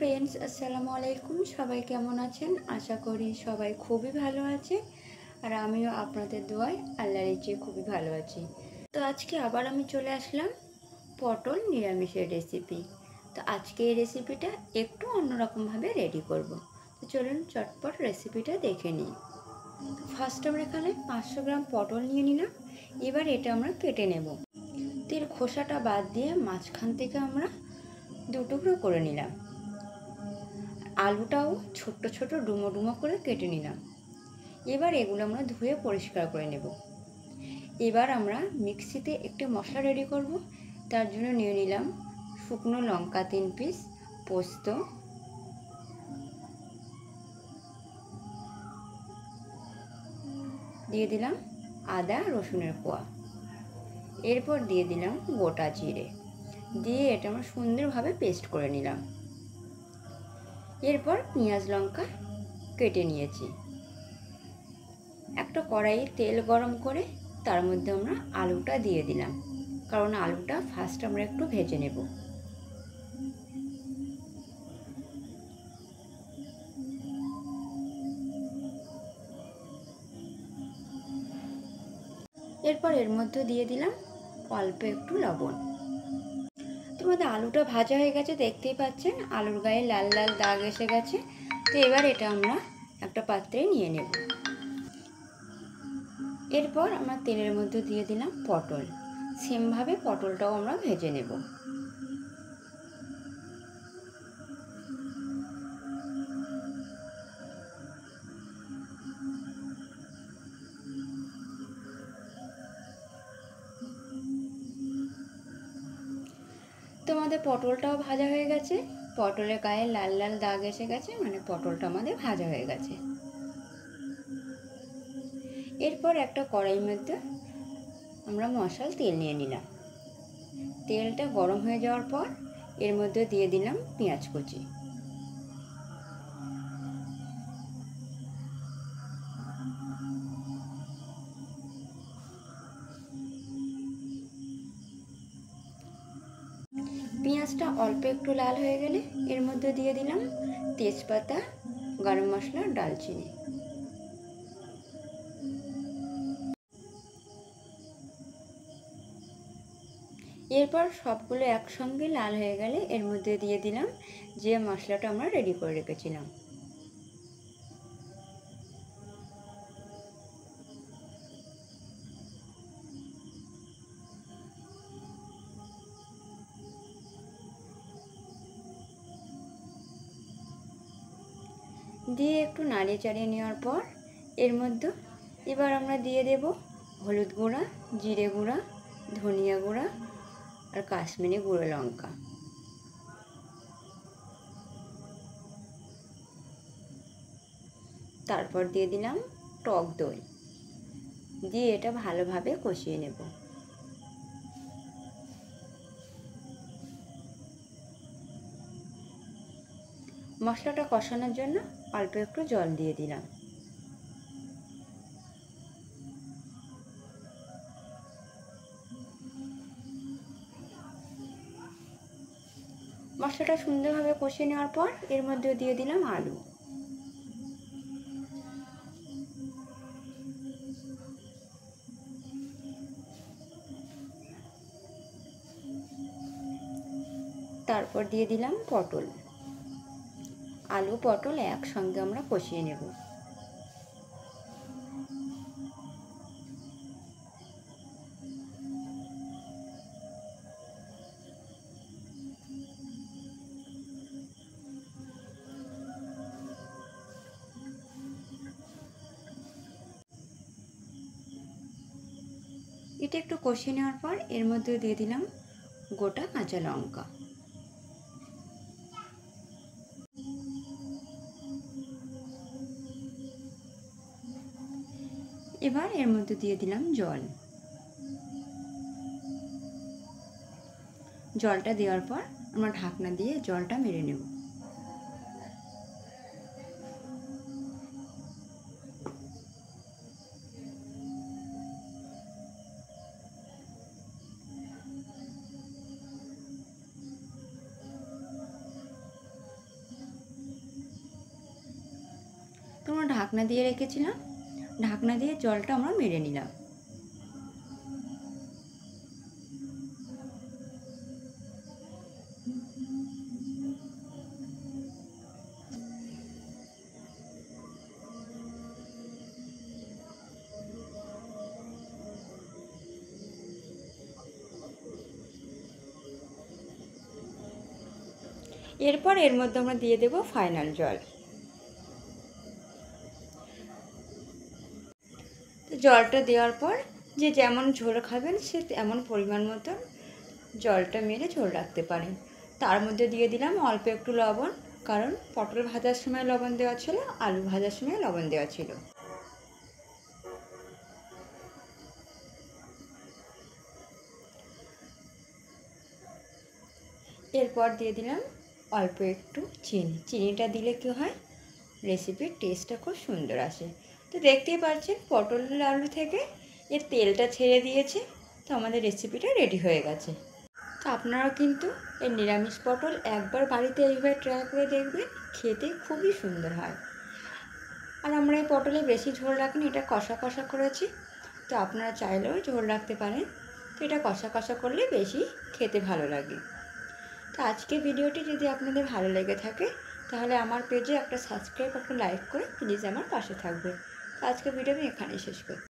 Friends, আসসালামু আলাইকুম। সবাই কেমন আছেন? আশা করি সবাই খুবই ভালো আছে। আর আমিও আপনাদের দোয়ায় আল্লাহর ইচ্ছায় খুবই ভালো আছি। তো আজকে আবার আমি চলে আসলাম পটল নিরামিষের রেসিপি। তো আজকে এই রেসিপিটা একটু অন্যরকমভাবে রেডি করব। তো চলুন চটপট রেসিপিটা দেখে নিই। ফার্স্ট আমরা এখানে 500 গ্রাম পটল নিয়ে নিলাম। এবার এটা আমরা কেটে নেব। তো এর খোসাটা বাদ দিয়ে মাঝখান থেকে আমরা দু টুকরো করে নিলাম। আলুটাও ছোট্ট ছোট ডুমো ডুমো করে কেটে নিলাম। এবার এগুলো আমরা ধুয়ে পরিষ্কার করে নেব। এবার আমরা মিক্সিতে একটি মশলা রেডি করব। তার জন্য নিয়ে নিলাম শুকনো লঙ্কা 3 পিস, পোস্ত, দিয়ে দিলাম আদা রসুনের কোয়া, এরপর দিয়ে দিলাম গোটা জিরে, দিয়ে এটা আমরা সুন্দরভাবে পেস্ট করে নিলাম। এরপর পেঁয়াজ লঙ্কা কেটে নিয়েছি। একটা কড়াইয়ে তেল গরম করে তার মধ্যে আমরা আলুটা দিয়ে দিলাম, কারণ আলুটা ফার্স্ট আমরা একটু ভেজে নেব। এরপর এর মধ্যে দিয়ে দিলাম অল্প একটু লবণ। তোমাদের আলুটা ভাজা হয়ে গেছে, দেখতেই পাচ্ছেন আলুর গায়ে লাল লাল দাগ এসে গেছে। তো এবার এটা আমরা একটা পাত্রে নিয়ে নেব। এরপর আমরা তেলের মধ্যে দিয়ে দিলাম পটল। সেমভাবে পটলটাও আমরা ভেজে নেব। তো আমাদের পটলটাও ভাজা হয়ে গেছে। পটলের গায়ে লাল লাল দাগ এসে গেছে, মানে পটলটা আমাদের ভাজা হয়ে গেছে। এরপর একটা কড়াইয়ের মধ্যে আমরা মশাল তেল নিয়ে নিলাম। তেলটা গরম হয়ে যাওয়ার পর এর মধ্যে দিয়ে দিলাম পেঁয়াজ কুচি। পেঁয়াজটা অল্প একটু লাল হয়ে গেলে এর মধ্যে দিয়ে দিলাম তেজপাতা, গরম মশলা, ডালচিনি। এরপর সবগুলো একসঙ্গে লাল হয়ে গেলে এর মধ্যে দিয়ে দিলাম যে মশলাটা আমরা রেডি করে রেখেছিলাম। দিয়ে একটু নাড়িয়ে চাড়িয়ে নেওয়ার পর এর মধ্যে এবার আমরা দিয়ে দেব হলুদ গুঁড়া, জিরে গুঁড়া, ধনিয়া গুঁড়া আর কাশ্মীরি গুঁড়ো লঙ্কা। তারপর দিয়ে দিলাম টক দই, দিয়ে এটা ভালোভাবে কষিয়ে নেব। মশলাটা কষানোর জন্য অল্প একটু জল দিয়ে দিলাম। মশলাটা সুন্দরভাবে কষিয়ে নেওয়ার পর এর মধ্যে দিয়ে দিলাম আলু। তারপর দিয়ে দিলাম পটল। আলু পটল একসঙ্গে আমরা কষিয়ে নেব। এটা একটু কষিয়ে নেওয়ার পর এর মধ্যে দিয়ে দিলাম গোটা কাঁচা লঙ্কা। এবার এর মধ্যে দিয়ে দিলাম জল। জলটা দেওয়ার পর আমরা ঢাকনা দিয়ে জলটা মেরে নেব। ঢাকনা দিয়ে রেখেছিলাম। ঢাকনা দিয়ে জলটা আমরা মেরে নিলাম। এরপর এর মধ্যে আমরা দিয়ে দেব ফাইনাল জল। তো জলটা দেওয়ার পর যে যেমন ঝোল খাবেন সে তেমন পরিমাণ মতো জলটা মেরে ঝোল রাখতে পারেন। তার মধ্যে দিয়ে দিলাম অল্প একটু লবণ, কারণ পটল ভাজার সময় লবণ দেওয়া ছিল, আলু ভাজার সময় লবণ দেওয়া ছিল। এরপর দিয়ে দিলাম অল্প একটু চিনি। চিনিটা দিলে কী হয়, রেসিপির টেস্টটা খুব সুন্দর আসে। তো দেখতেই পাচ্ছেন পটল আলু থেকে এর তেলটা ছেড়ে দিয়েছে। তো আমাদের রেসিপিটা রেডি হয়ে গেছে। তো আপনারাও কিন্তু এই নিরামিষ পটল একবার বাড়িতে এইভাবে ট্রাই করে দেখবেন, খেতে খুবই সুন্দর হয়। আর আমরা এই পটলে বেশি ঝোল রাখিনি, এটা কষা কষা করেছি। তো আপনারা চাইলেও ঝোল রাখতে পারেন। তো এটা কষা কষা করলে বেশি খেতে ভালো লাগে। তো আজকে ভিডিওটি যদি আপনাদের ভালো লেগে থাকে তাহলে আমার পেজে একটা সাবস্ক্রাইব, একটা লাইক করে প্লিজ আমার পাশে থাকবেন। তো আজকে ভিডিও আমি এখানেই শেষ করি।